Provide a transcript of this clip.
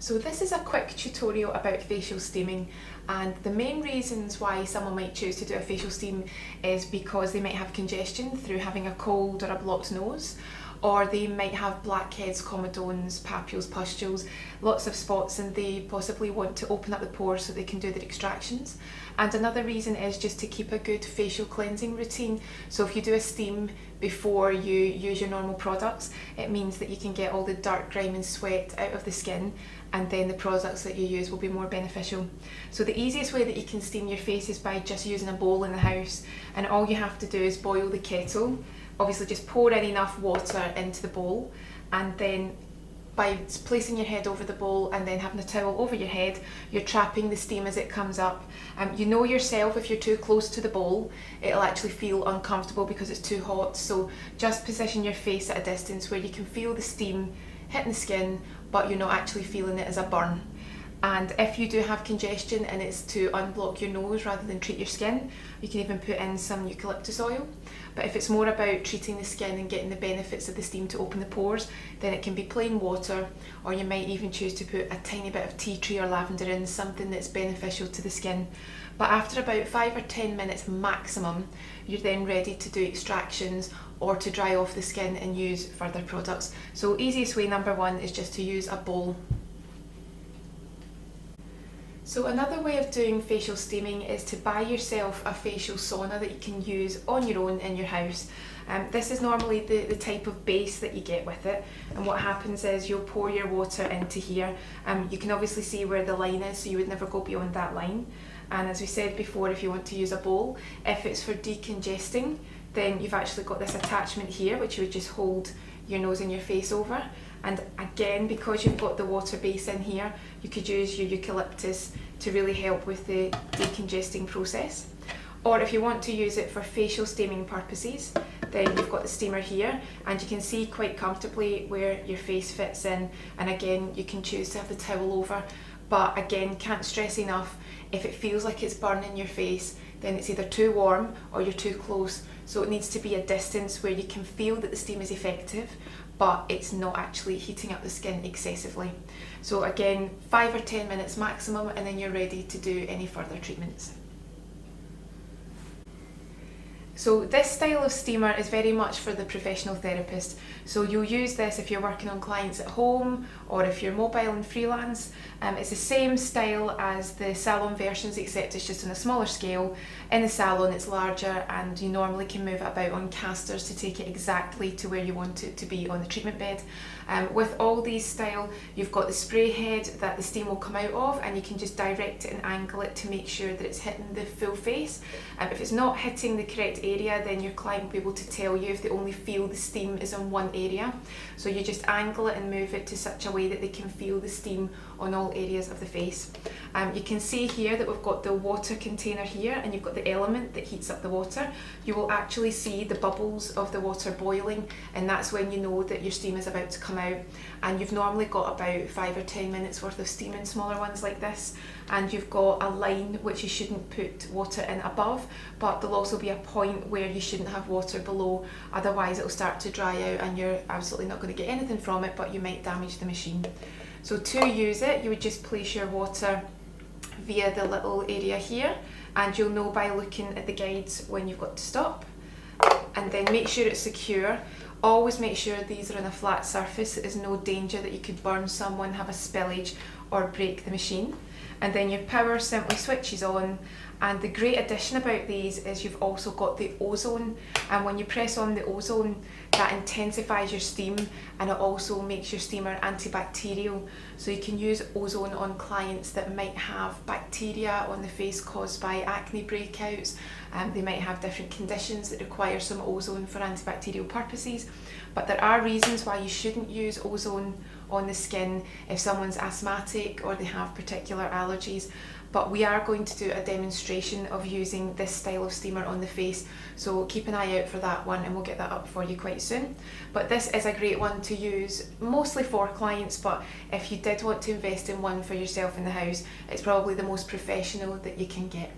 So this is a quick tutorial about facial steaming, and the main reasons why someone might choose to do a facial steam is because they might have congestion through having a cold or a blocked nose, or they might have blackheads, comedones, papules, pustules, lots of spots, and they possibly want to open up the pores so they can do their extractions. And another reason is just to keep a good facial cleansing routine. So if you do a steam before you use your normal products, it means that you can get all the dirt, grime and sweat out of the skin, and then the products that you use will be more beneficial. So the easiest way that you can steam your face is by just using a bowl in the house, and all you have to do is boil the kettle. Obviously just pour in enough water into the bowl, and then by placing your head over the bowl and then having a towel over your head, you're trapping the steam as it comes up. You know yourself, if you're too close to the bowl, it'll actually feel uncomfortable because it's too hot. So just position your face at a distance where you can feel the steam hitting the skin, but you're not actually feeling it as a burn. And if you do have congestion and it's to unblock your nose rather than treat your skin, you can even put in some eucalyptus oil. But if it's more about treating the skin and getting the benefits of the steam to open the pores, then it can be plain water, or you might even choose to put a tiny bit of tea tree or lavender in, something that's beneficial to the skin. But after about 5 or 10 minutes maximum, you're then ready to do extractions or to dry off the skin and use further products. So easiest way, number one, is just to use a bowl. So another way of doing facial steaming is to buy yourself a facial sauna that you can use on your own in your house. This is normally the type of base that you get with it, and what happens is you'll pour your water into here. You can obviously see where the line is, so you would never go beyond that line. And as we said before, if you want to use a bowl, if it's for decongesting, then you've actually got this attachment here which you would just hold your nose and your face over. And again, because you've got the water base in here, you could use your eucalyptus to really help with the decongesting process. Or if you want to use it for facial steaming purposes, then you've got the steamer here, and you can see quite comfortably where your face fits in. And again, you can choose to have the towel over, but again, can't stress enough, if it feels like it's burning your face, then it's either too warm or you're too close. So it needs to be a distance where you can feel that the steam is effective, but it's not actually heating up the skin excessively. So again, 5 or 10 minutes maximum, and then you're ready to do any further treatments. So this style of steamer is very much for the professional therapist. So you'll use this if you're working on clients at home or if you're mobile and freelance. It's the same style as the salon versions, except it's just on a smaller scale. In the salon it's larger, and you normally can move it about on casters to take it exactly to where you want it to be on the treatment bed. With all these style, you've got the spray head that the steam will come out of, and you can just direct it and angle it to make sure that it's hitting the full face. If it's not hitting the correct area, then your client will be able to tell you if they only feel the steam is on one area. So you just angle it and move it to such a way that they can feel the steam on all areas of the face. You can see here that we've got the water container here, and you've got the element that heats up the water. You will actually see the bubbles of the water boiling, and that's when you know that your steam is about to come out. And you've normally got about 5 or 10 minutes worth of steam in smaller ones like this, and you've got a line which you shouldn't put water in above, but there'll also be a point where you shouldn't have water below, otherwise it'll start to dry out and you're absolutely not going to get anything from it, but you might damage the machine. So to use it, you would just place your water via the little area here, and you'll know by looking at the guides when you've got to stop. And then make sure it's secure. Always make sure these are on a flat surface. There is no danger that you could burn someone, have a spillage, or break the machine. And then your power simply switches on. And the great addition about these is you've also got the ozone, and when you press on the ozone, that intensifies your steam, and it also makes your steamer antibacterial. So you can use ozone on clients that might have bacteria on the face caused by acne breakouts. They might have different conditions that require some ozone for antibacterial purposes, but there are reasons why you shouldn't use ozone on the skin if someone's asthmatic or they have particular allergies. But we are going to do a demonstration of using this style of steamer on the face, so keep an eye out for that one, and we'll get that up for you quite soon. But this is a great one to use mostly for clients, but if you did want to invest in one for yourself in the house, it's probably the most professional that you can get.